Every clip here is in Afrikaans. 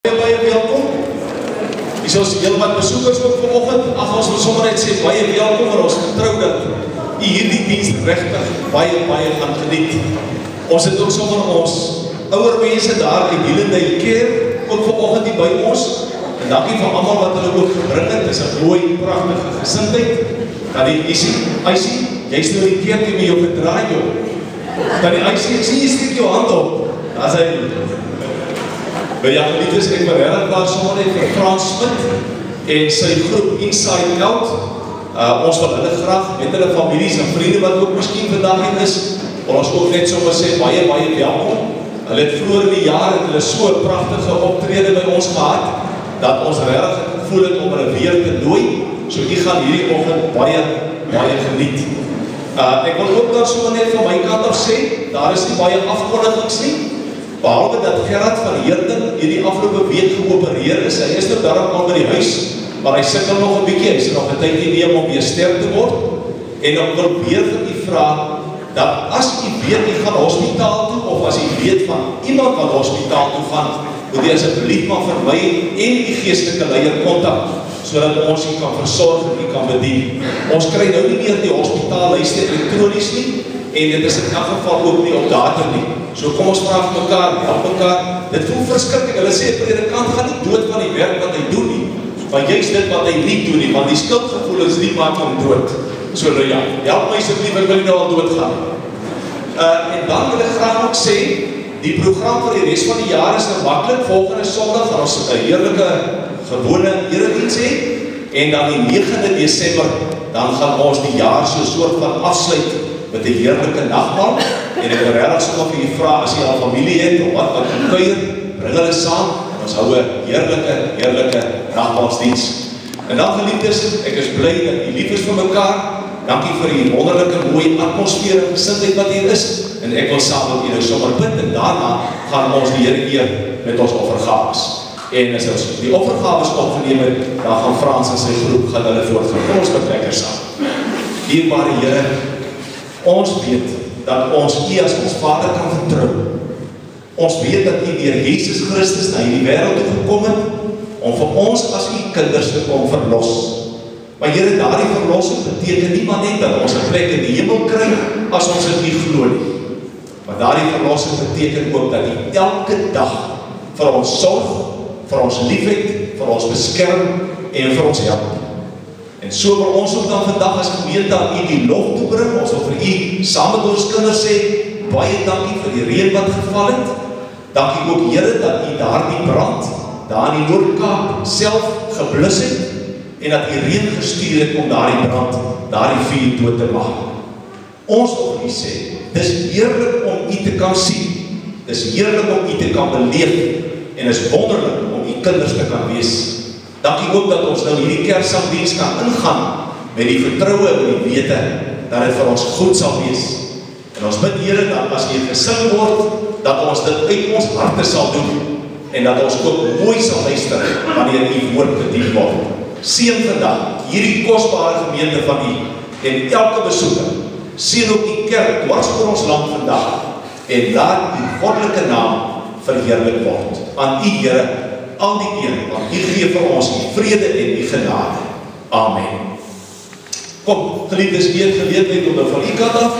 Baie welkom. Hier is ons heel wat besoekers ook vanoggend. Ag, ons wil sommer net sê baie welkom en ons vertrou dat u hierdie diens regtig baie gaan geniet. Ons het ook sommer ons ouer mense daar in Hielendale Kerk ook vanoggend hier by ons. En dankie vir almal wat hulle ook gebring het. Dis 'n mooi, pragtige gesindheid. Dan die Isie, jy's nou die kerk met jou gedraai joh. Dan die Isie, ek sien jy steek jou hand op. Daar's hy. Ja, geliefdes, ek wil regtig daar sommer net vir Frans Smit en sy groep Inside Out. Ons wil hulle graag met hulle families en vriende wat ook miskien vandag hier is, wil ons ook net sommer sê baie welkom. Hulle het vroeër in die jaar het hulle so 'n pragtige optrede by ons gehad dat ons regtig gevoel het om hulle weer te nooi. So die gaan hierdie oggend baie geniet. Ek wil ook daar sommer net van my kant af sê, daar is nie baie afkondigings nie. Behalwe dat Gerard van Heerden hierdie afgelope week geopereer is, hy is nou daarom al by die huis, maar hy sukkel nog 'n bietjie, hy is nog 'n tydjie neem om weer sterk te word. En ek wil weer vir u vra, dat as u weet u gaan hospitaal toe, of as u weet van iemand wat hospitaal toe gaan, moet u asseblief maar vir my en die geestelike leier kontak, sodat ons u kan versorg en u kan bedien. Ons kry nou nie meer die hospitaallyste elektronies nie, en dit is in elk geval ook nie op datum nie. So kom ons vraag mekaar, help mekaar. Dit voel verskriklik. Hulle sê 'n predikant gaan nie dood van die werk wat hy doen nie, maar juist dit wat hy nie doen nie, want die skuldgevoelens nie maak hom dood. So nou ja, help my asseblief, ek wil nie nou al doodgaan. En dan wil ek graag ook sê, die program vir die res van die jaar is nou maklik. Volgende Sondag gaan ons 'n heerlike gewone erediens hê, en dan die 9de Desember, dan gaan ons die jaar so 'n soort van afsluit met 'n heerlike nagmaal. En ek wil regtig sommer vir u vra, as jy al familie het of wat kuier, bring hulle saam en ons hou 'n heerlike nagmaalsdiens. En dan geliefdes, ek is bly dat u lief is vir mekaar. Dankie vir die wonderlike mooi atmosfeer en gesindheid wat hier is. En ek wil saam met julle sommer bid en daarna gaan ons die Here eer met ons offergawes. En as ons die offergawes opgeneem het, dan gaan Frans en sy groep gaan hulle voortgaan. Kom ons bid lekker saam. Dierbare Here, ons weet dat ons U as ons Vader kan vertrou. Ons weet dat U deur Jesus Christus na hierdie wêreld toe gekom het om vir ons as U kinders te kom verlos. Maar Here, daardie verlossing beteken nie maar net dat ons 'n plek in die hemel kry as ons dit nie glo nie. Maar daardie verlossing beteken ook dat U elke dag vir ons sorg, vir ons liefhet, vir ons beskerm en vir ons help. En so wil ons ook dan vandag as gemeente aan U die lof toe bring. Ons wil vir U saam met ons kinders sê, baie dankie vir die reën wat geval het. Dankie ook Here dat U daardie brand daar in die Noord-Kaap self geblus het en dat U reën gestuur het om daardie brand, daardie vuur dood te maak. Ons wil vir U sê, dis heerlik om U te kan sien. Dis heerlik om U te kan beleef en is wonderlik om U kinders te kan wees. Dankie ook dat ons nou hierdie Kersangdiens kan ingaan met die vertroue en die wete dat dit vir ons goed sal wees. En ons bid Here dat as hier gesing word, dat ons dit uit ons harte sal doen en dat ons ook mooi sal luister wanneer U woord bedien word. Seën vandag hierdie kosbare gemeente van U en elke besoeker. Seën ook die kerk dwars oor ons land vandag en laat U goddelike naam verheerlik word. Aan U Here al die eer, want U gee vir ons die vrede en die genade. Amen. Kom, geliefdes, weer geleentheid om nou van U kant af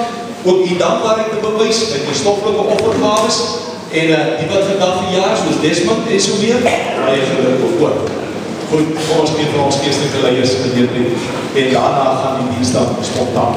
ook U dankbaarheid te bewys met die stoffelike offergawes en die wat vandag verjaar, soos Desmond en so meer, baie geluk of ook. Goed, ons gee vir ons geestelike leiers geleentheid en daarna gaan die diens dan spontaan.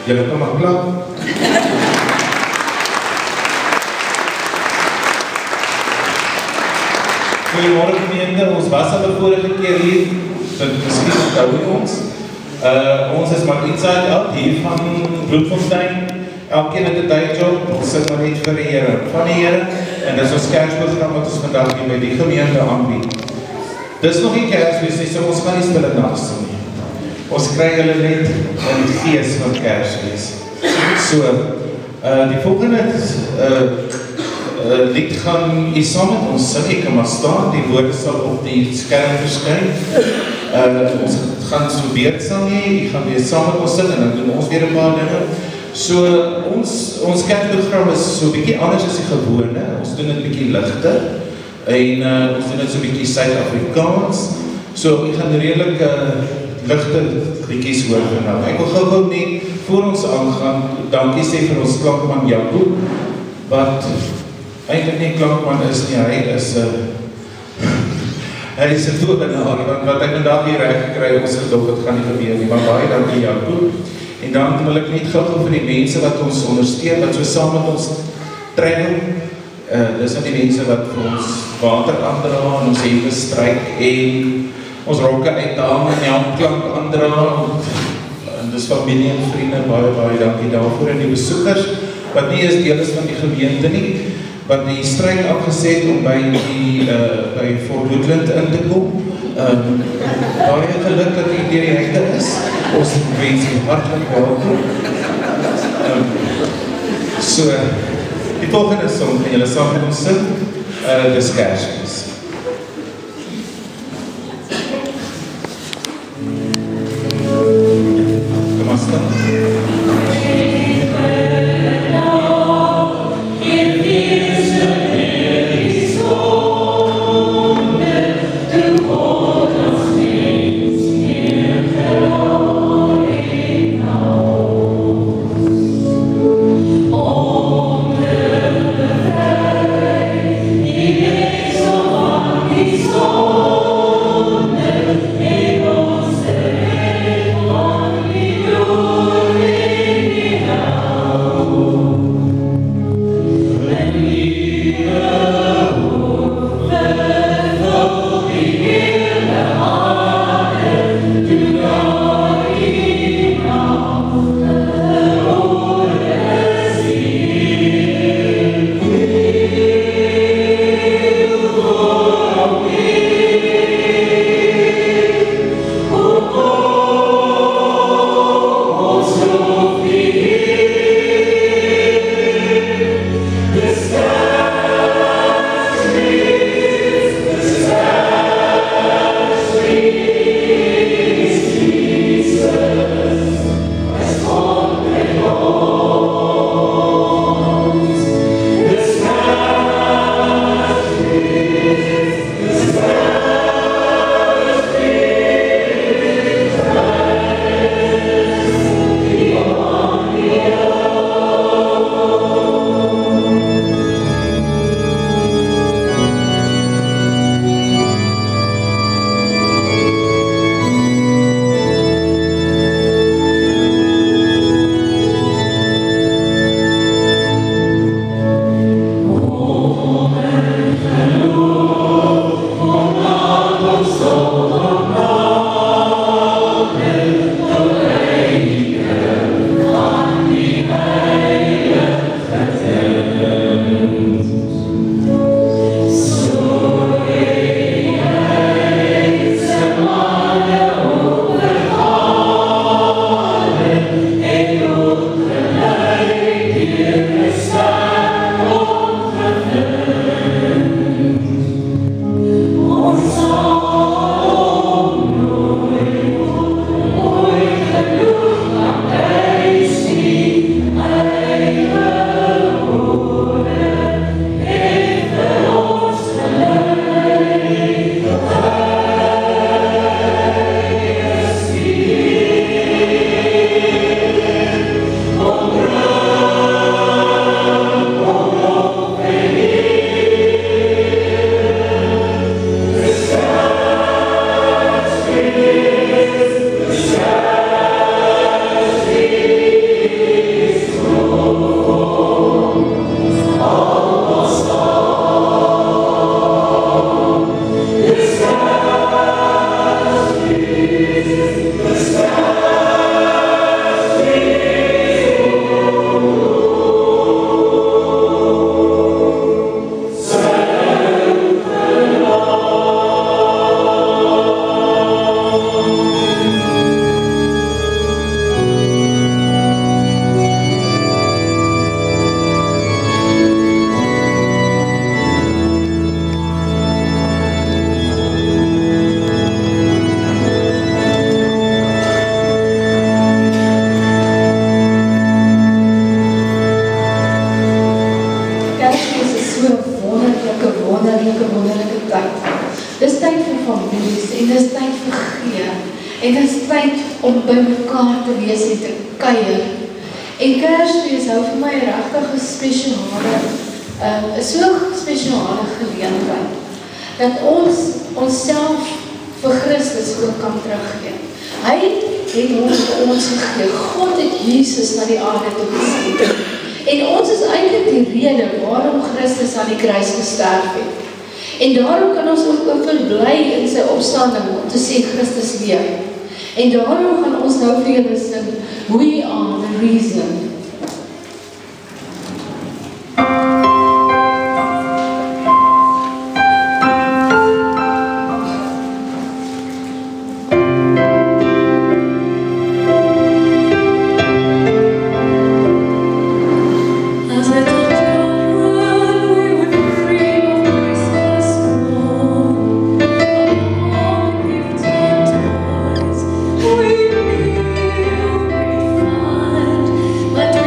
Julle kan maar klap. Goeiemôre gemeente, ons was al die vorige keer hier, dit miskien onthou ons. Ons is maar iets uit hier van Bloemfontein. Elkeen het 'n tydjob, ons sit maar net vir die Here, van die Here, en dis ons Kersprogram wat ons vandag hier by die gemeente aanbied. Dis nog nie Kersfees nie, so ons gaan nie stille nag sing nie. Ons kry hulle net in die fees van Kersfees. So, die volgende lied gaan hier saam met ons sing, ek kan maar staan, die woorde sal op die skerm verskyn. Ons gaan so beurt sing nie, ek gaan weer saam met ons sing en dan doen ons weer 'n paar dinge. So, ons kerkprogram is so 'n bietjie anders as die gewone, ons doen dit bietjie ligter en ons doen dit so 'n bietjie Suid-Afrikaans. So, ek gaan redelik ligte liedjies hoor vandag. Ek wil gou net voor ons aangaan, dankie sê vir ons klankman Jaco, wat eintlik nie klankman is nie, hy is 'n tovenaar, want wat ek vandag hier reg gekry, ons gedog het gaan nie gebeur nie, maar baie dankie Jaco. En dan wil ek net gou vir die mense wat ons ondersteun, wat so saam met ons travel, dis nou die mense wat vir ons water aandra en ons hempe stryk en ons rokke uithaal en helmklank aandra en dis familie en vriende, baie dankie daarvoor en die besoekers wat nie eens deel is van die gemeente nie, wat die stryd afgeset om by Fort Woodland in te kom. Baie geluk dat u deur die hekte is. Ons wens u hartlik welkom. So, die volgende song gaan julle saam met ons sing, dis Kersfees. Kom maar staan. Oh, Dis tyd vir families en dis tyd vir gee. En dis tyd om by mekaar te wees en te kuier. En Kersfees hou vir my regtig 'n spesiale, so spesiale geleentheid dat ons onsself vir Christus ook kan teruggee. Hy het ons vir ons gegee. God het Jesus na die aarde toe gestuur. En ons is eintlik die rede waarom Christus aan die kruis gesterf het. En daarom kan ons ook verbly in sy opstanding om te sê Christus leef. En daarom gaan ons nou vir julle sing, We are the reason. But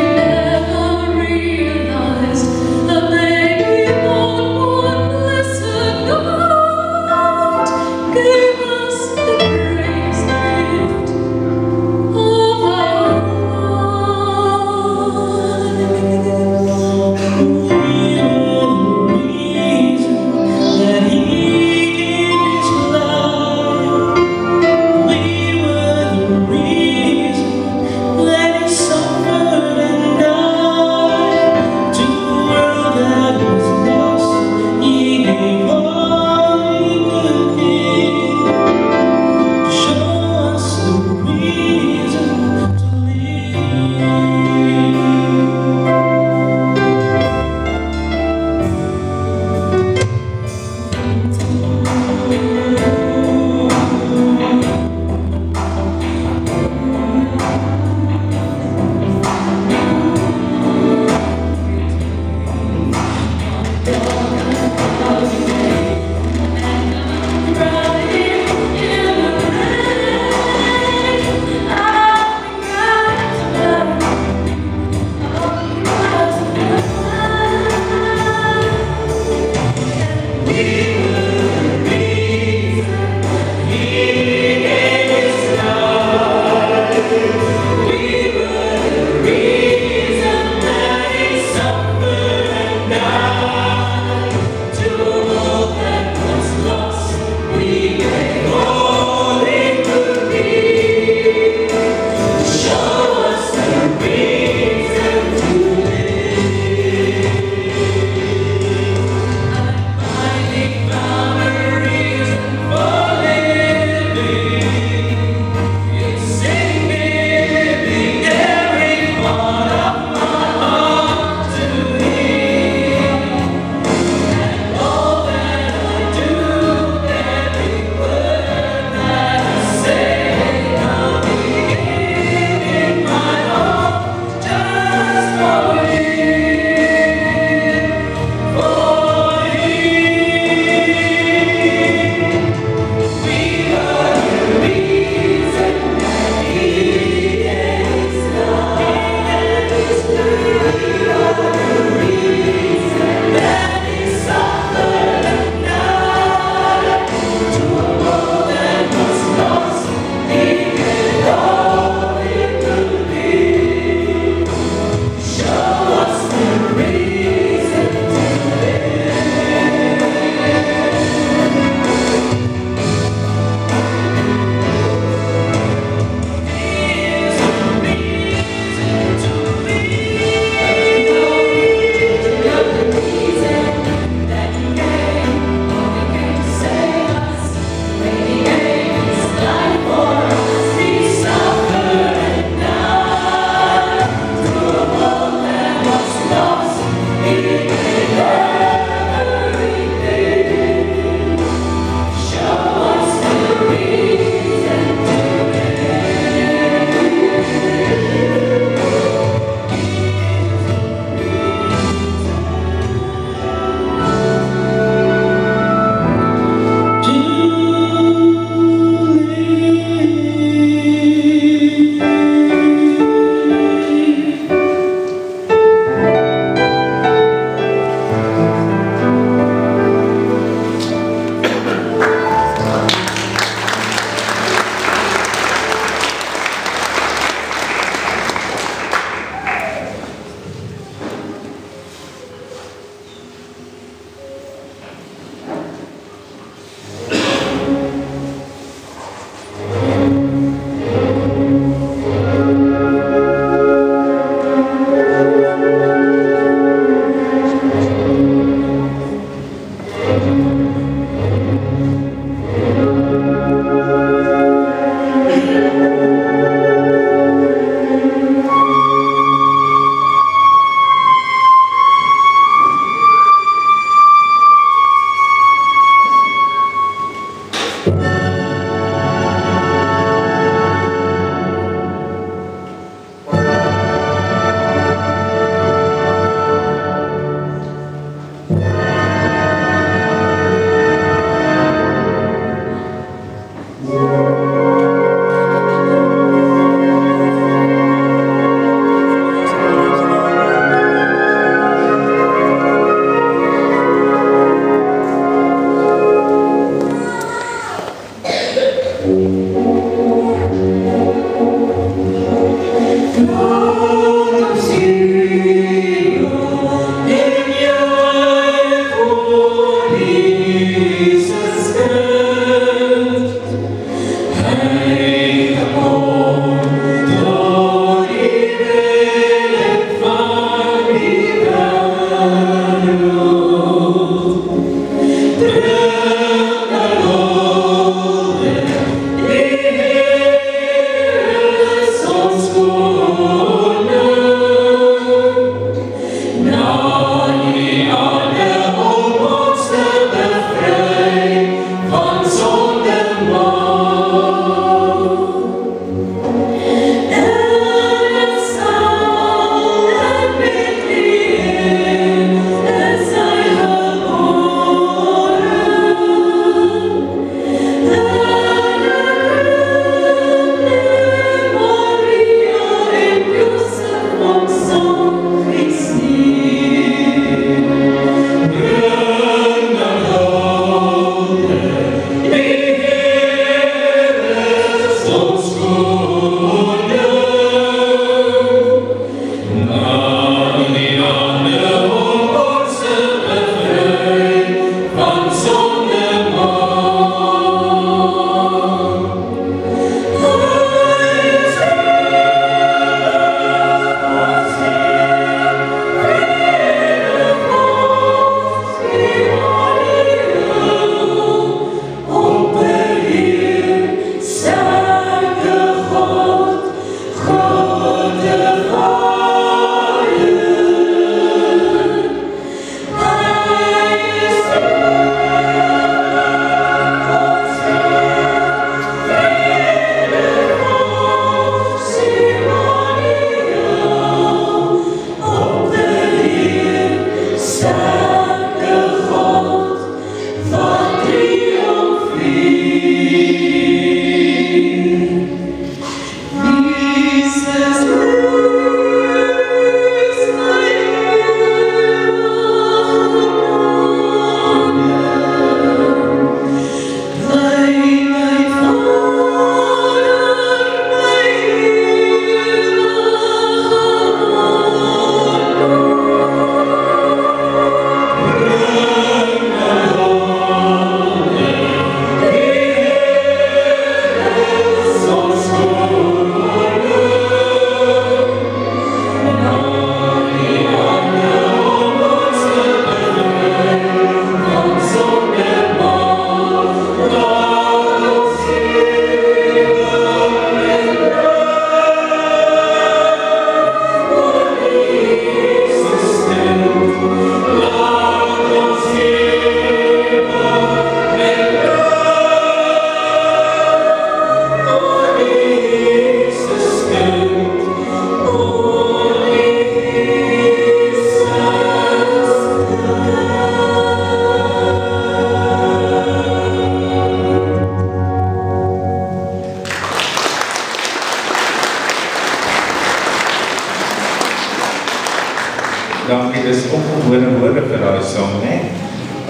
Dankie, dis ongewone woorde vir daai song, né?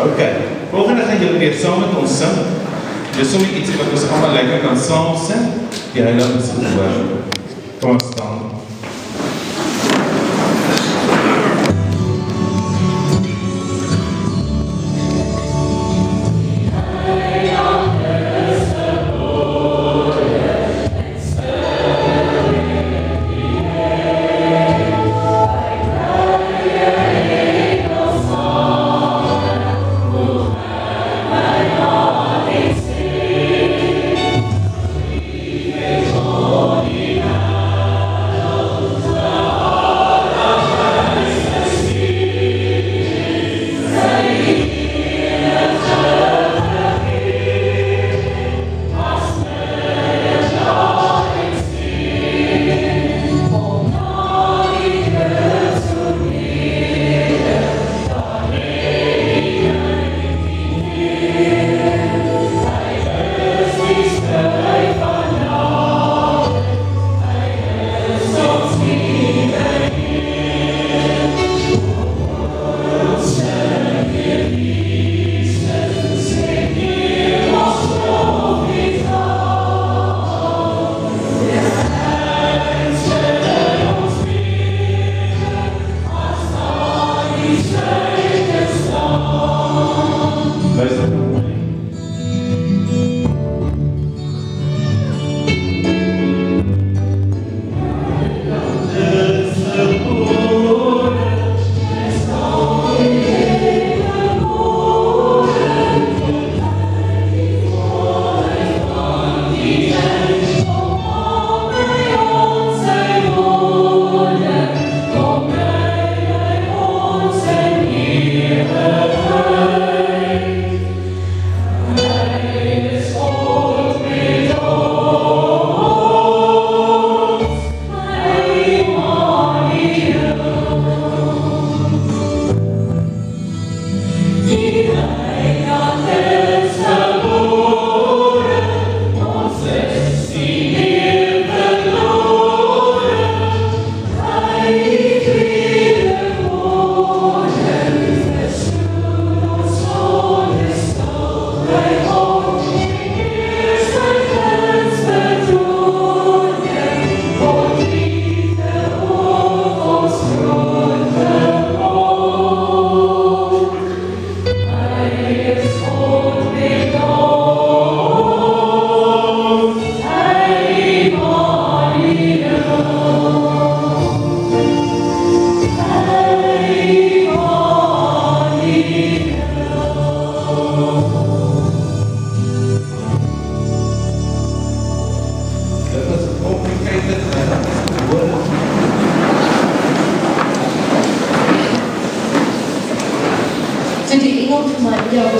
OK, volgende gaan julle weer saam met ons sing. Dis sommer iets wat ons almal lekker kan saam sing. Die Heilige se woord. Kom ons staan.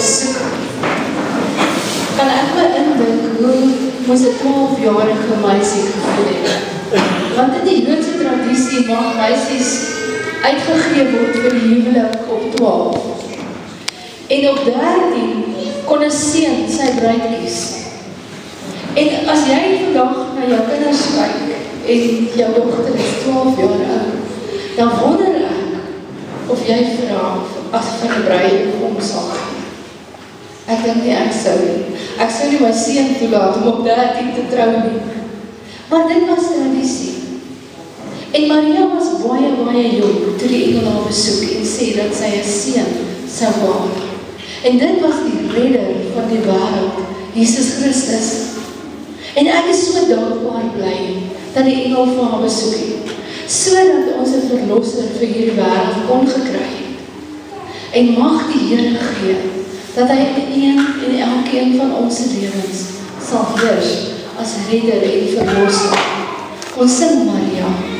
besoek, kan ek my indink hoe moes 'n 12-jarige meisie gevoel het. Want in die Joodse tradisie mag meisies uitgegee word vir die huwelik op 12. En op 13 kon 'n seun sy bruid kies. En as jy vandag na jou kinders kyk en jou dogter is 12 jaar oud, dan wonder ek of jy vra as van die bruidegom sal gee. Ek dink nie ek sou nie. Ek sou nie my seun toelaat om op 13 te trou nie. Maar dit was tradisie. En Maria was baie jong toe die engel haar besoek en sê dat sy 'n seun sou baar. En dit was die redder van die wêreld, Jesus Christus. En ek is so dankbaar bly dat die engel vir haar besoek het, sodat ons 'n verlosser vir hierdie wêreld kon gekry het. En mag die Here gee dat hy in een en elkeen van ons lewens sal heers as redder en verlosser. Ons sing Maria.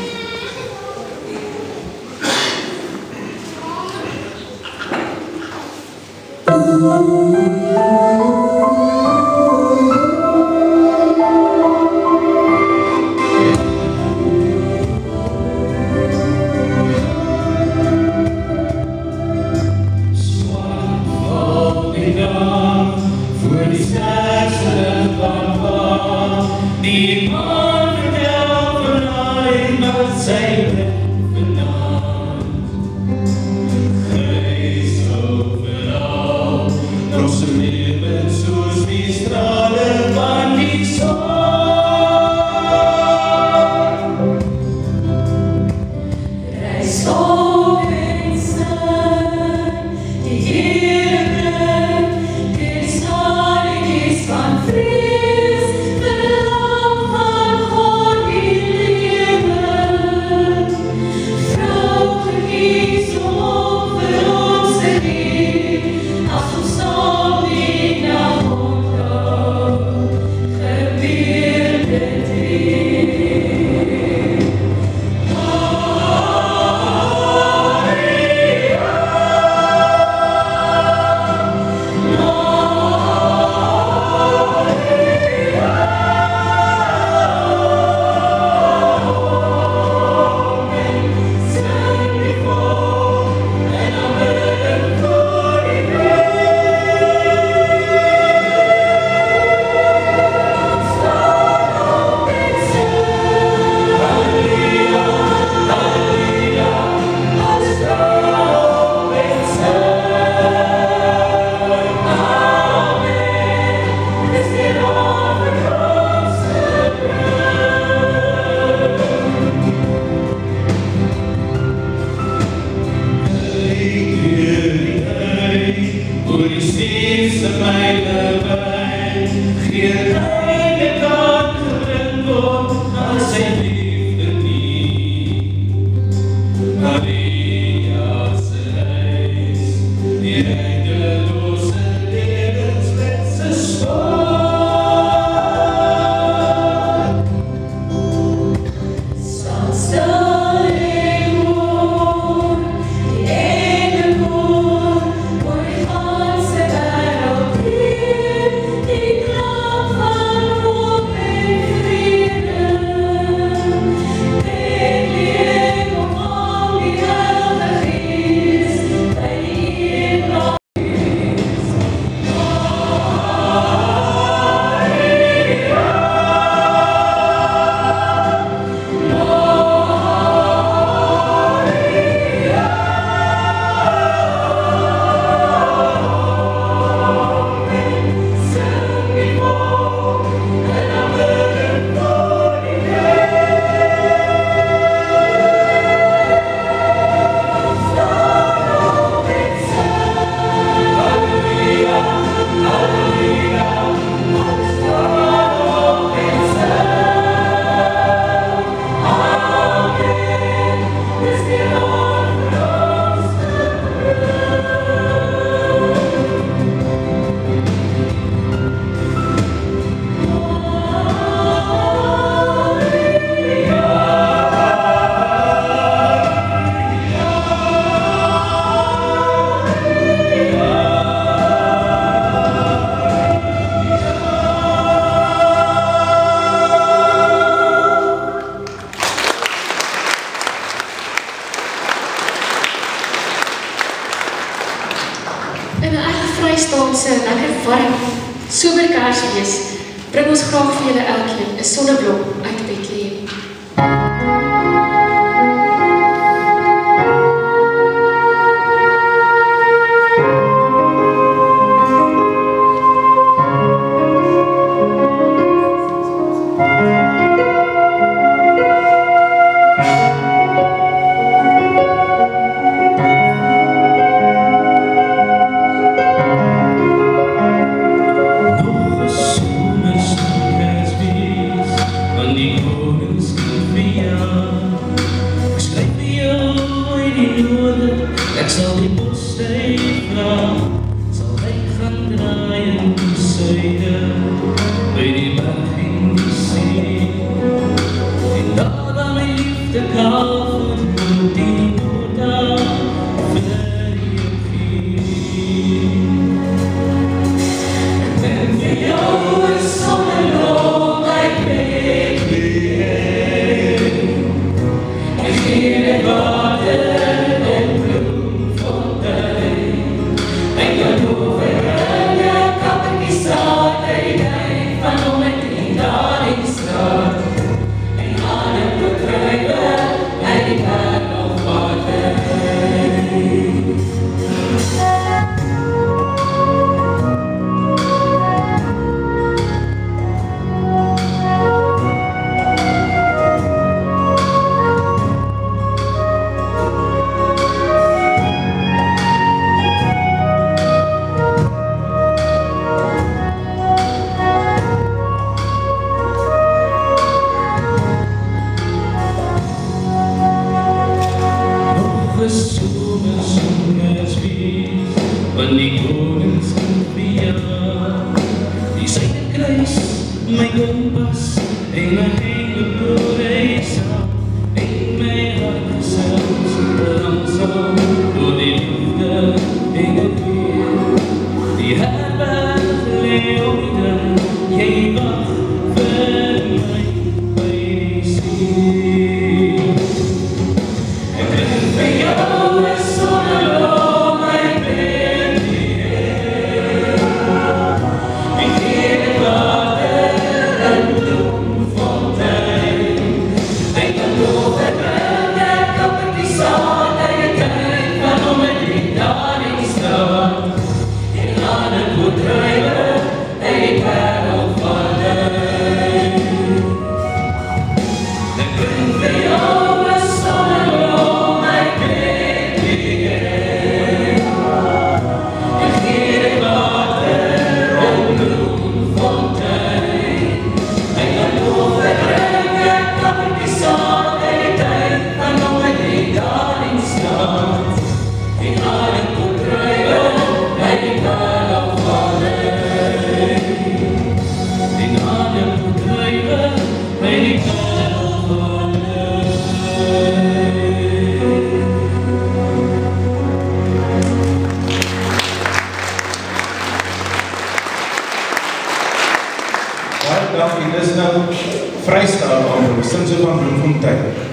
warm, sober Kersfees bring ons graag vir julle elkeen 'n sonneblom uit Bethlehem.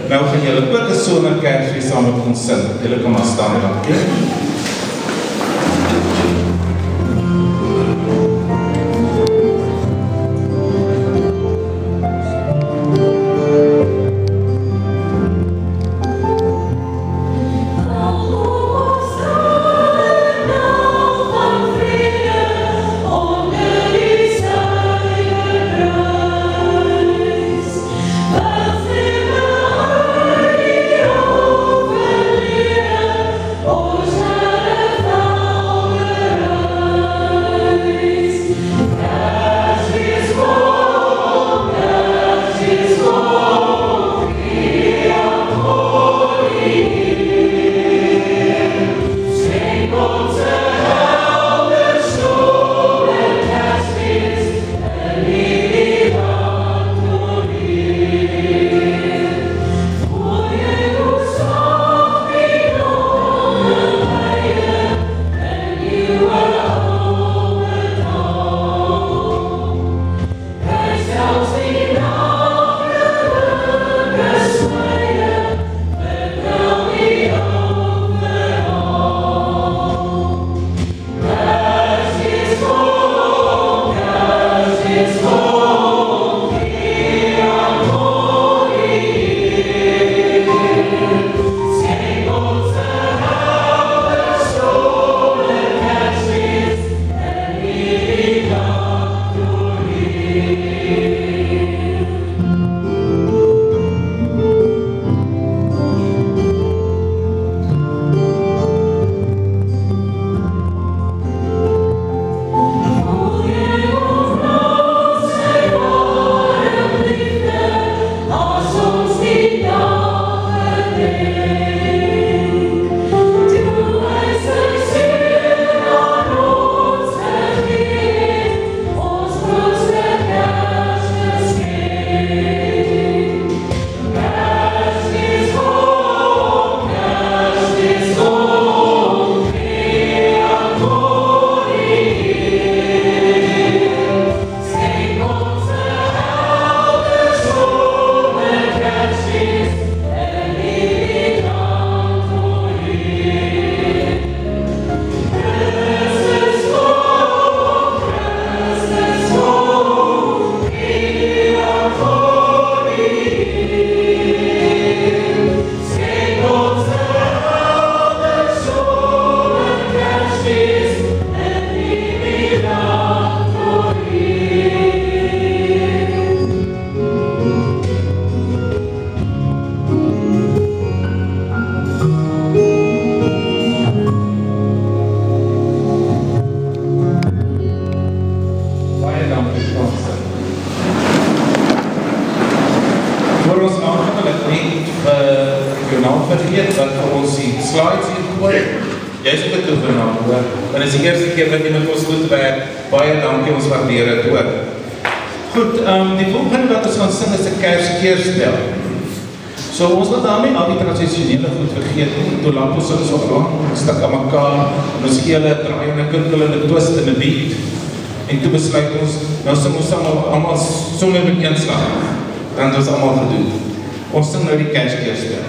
Nou gaan julle ook 'n somer Kersfees saam met ons sing. Julle kan maar staan en dankie. Oh, Voor ons aangaan wil ek net jou naam vergeet, wat vir ons die slides hier gooi. Jy is ook 'n toegenaam, hoor. Want dit is die eerste keer wat jy met ons goed werk. Baie dankie, ons waardeer dit, hoor. Goed, die volgende wat ons gaan sing is 'n Kerskeerspel. So ons wil daarmee al die tradisionele goed vergeet. Toe laat ons so lang, stik aan mekaar, en ons gee hulle 'n draai en 'n kinkel en 'n twist en 'n beat. En toe besluit ons, nou sing ons almal sommer met een slag. Dan het ons almal gedoen. Ons sing nou die Kerskeerspel.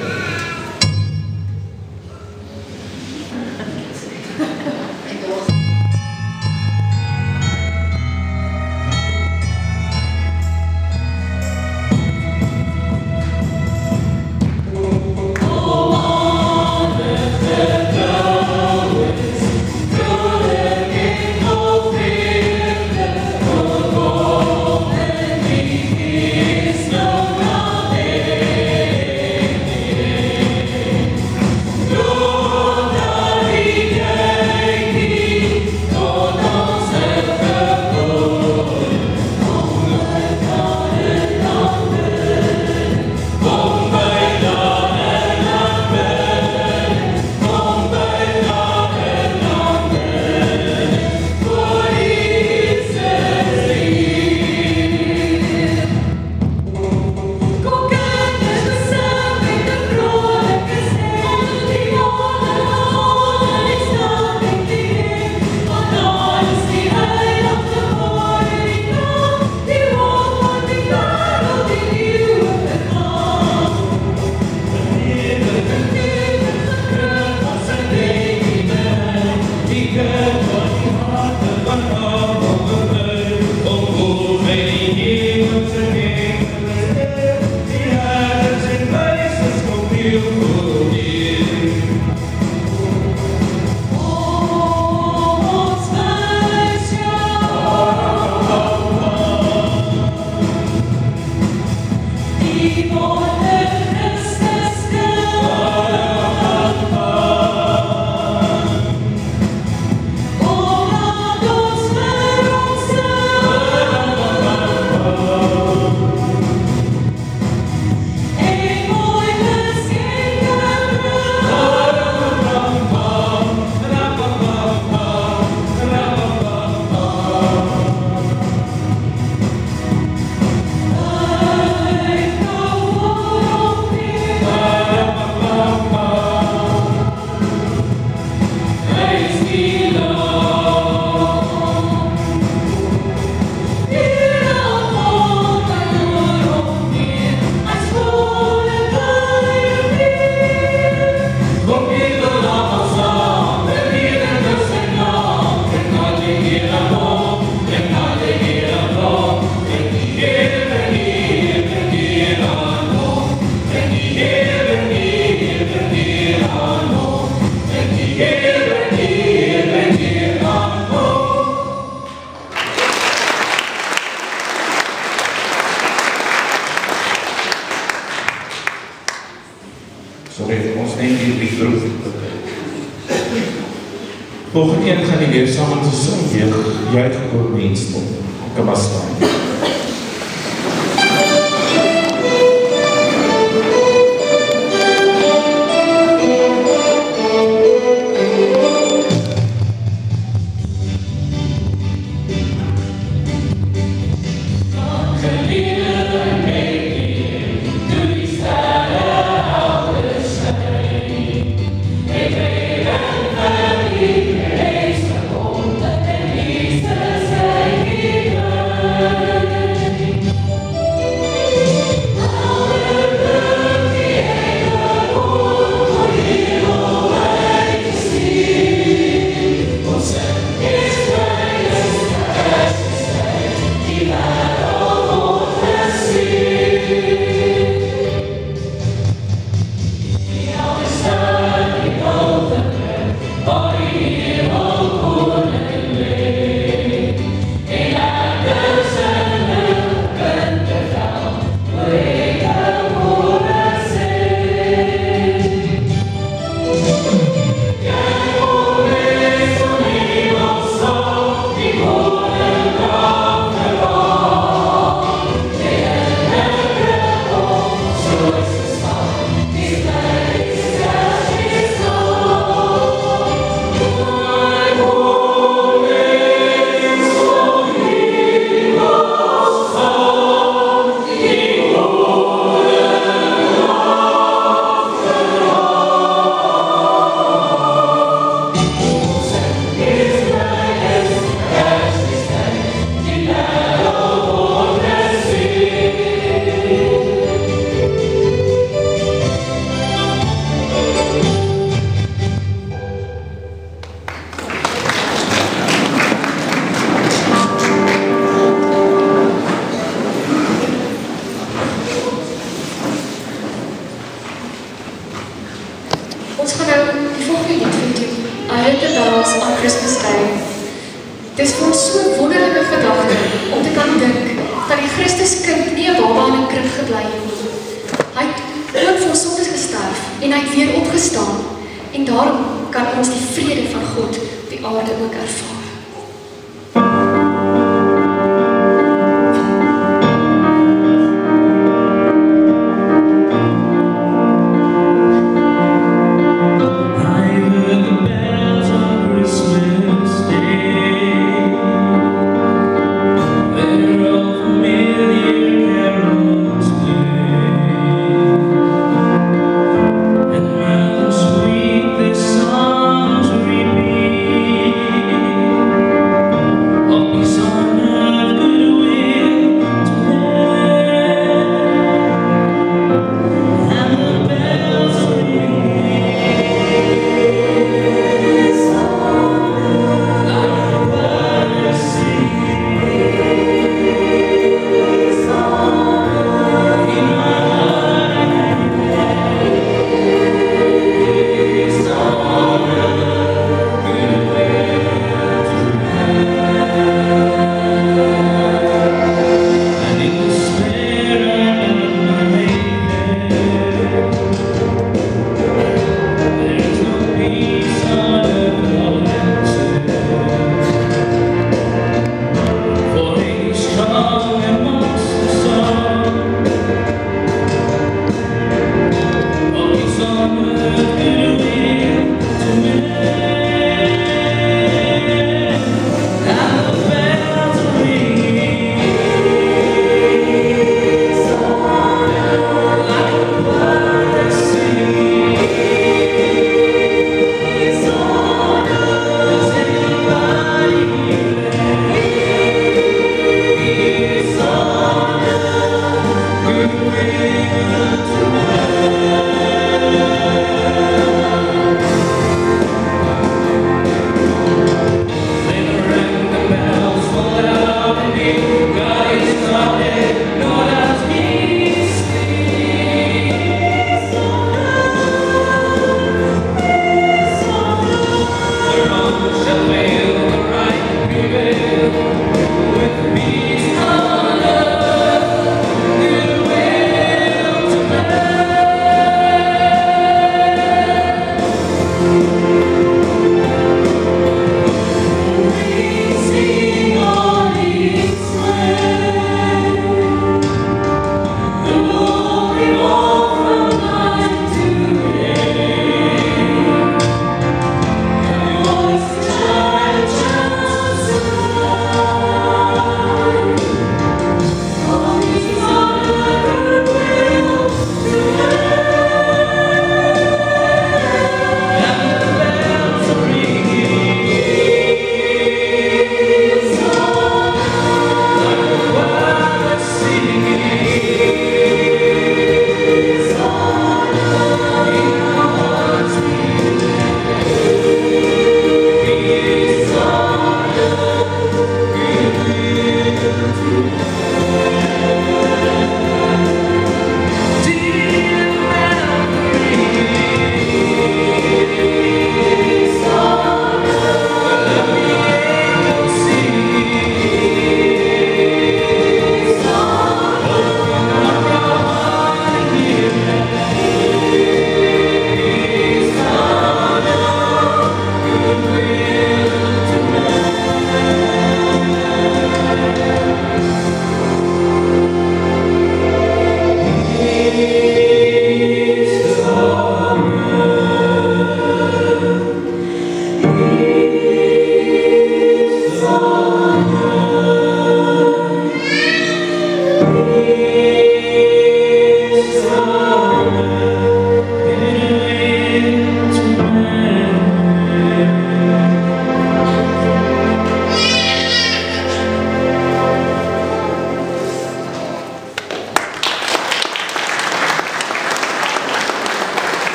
Volgende een gaan die weer saam met ons sing, juig oor mensdom. Kom maar staan. Hey! hulle te dans aan Kersfeesdag. Dit is vir ons so 'n wonderlike gedagte om te kan dink dat die Christuskind nie 'n baba in 'n krib gebly het nie. Hy het ook vir ons sondes gesterf en hy het weer opgestaan. En daarom kan ons die vrede van God op die aarde ook ervaar. Songs repeat.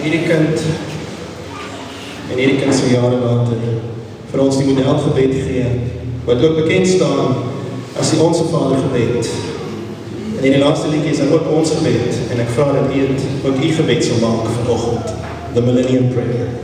hierdie kind en hierdie kind se jare later vir ons die modelgebed gee, wat ook bekend staan as die Onse Vader gebed. En in die laaste liedjie is dan ook ons gebed, en ek vra dat u het ook u gebed sal maak vanoggend, the Millennium Prayer.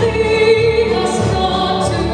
Lead us not to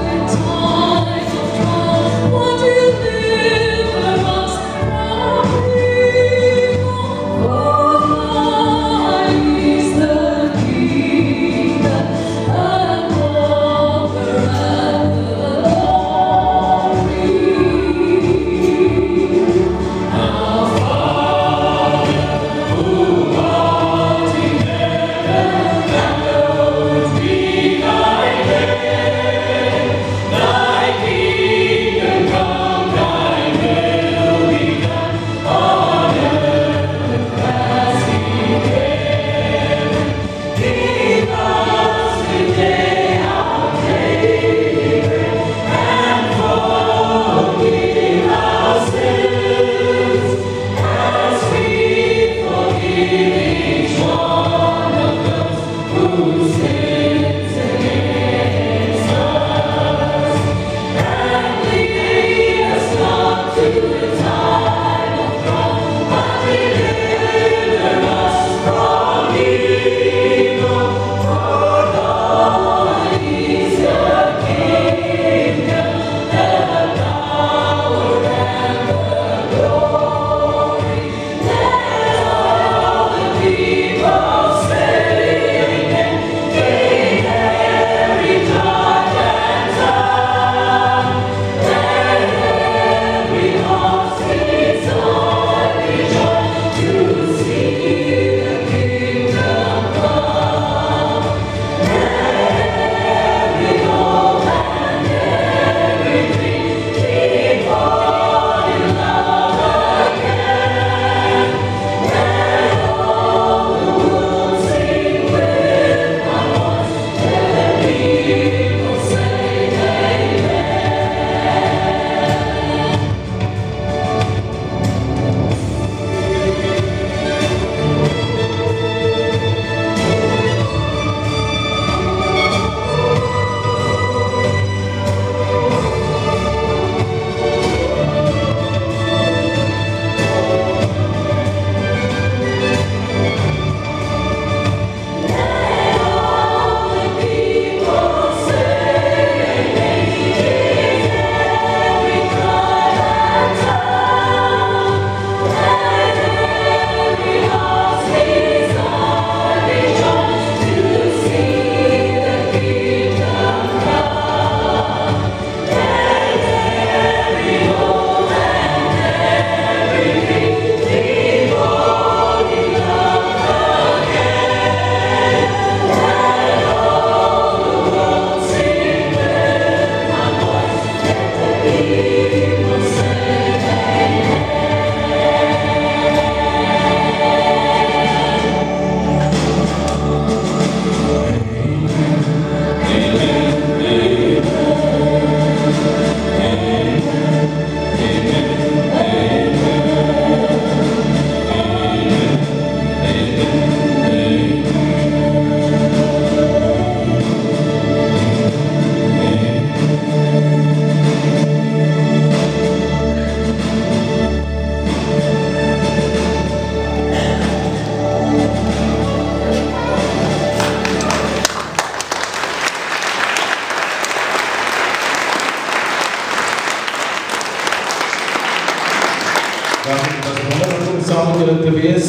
julle te wees.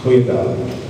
Goeiedag.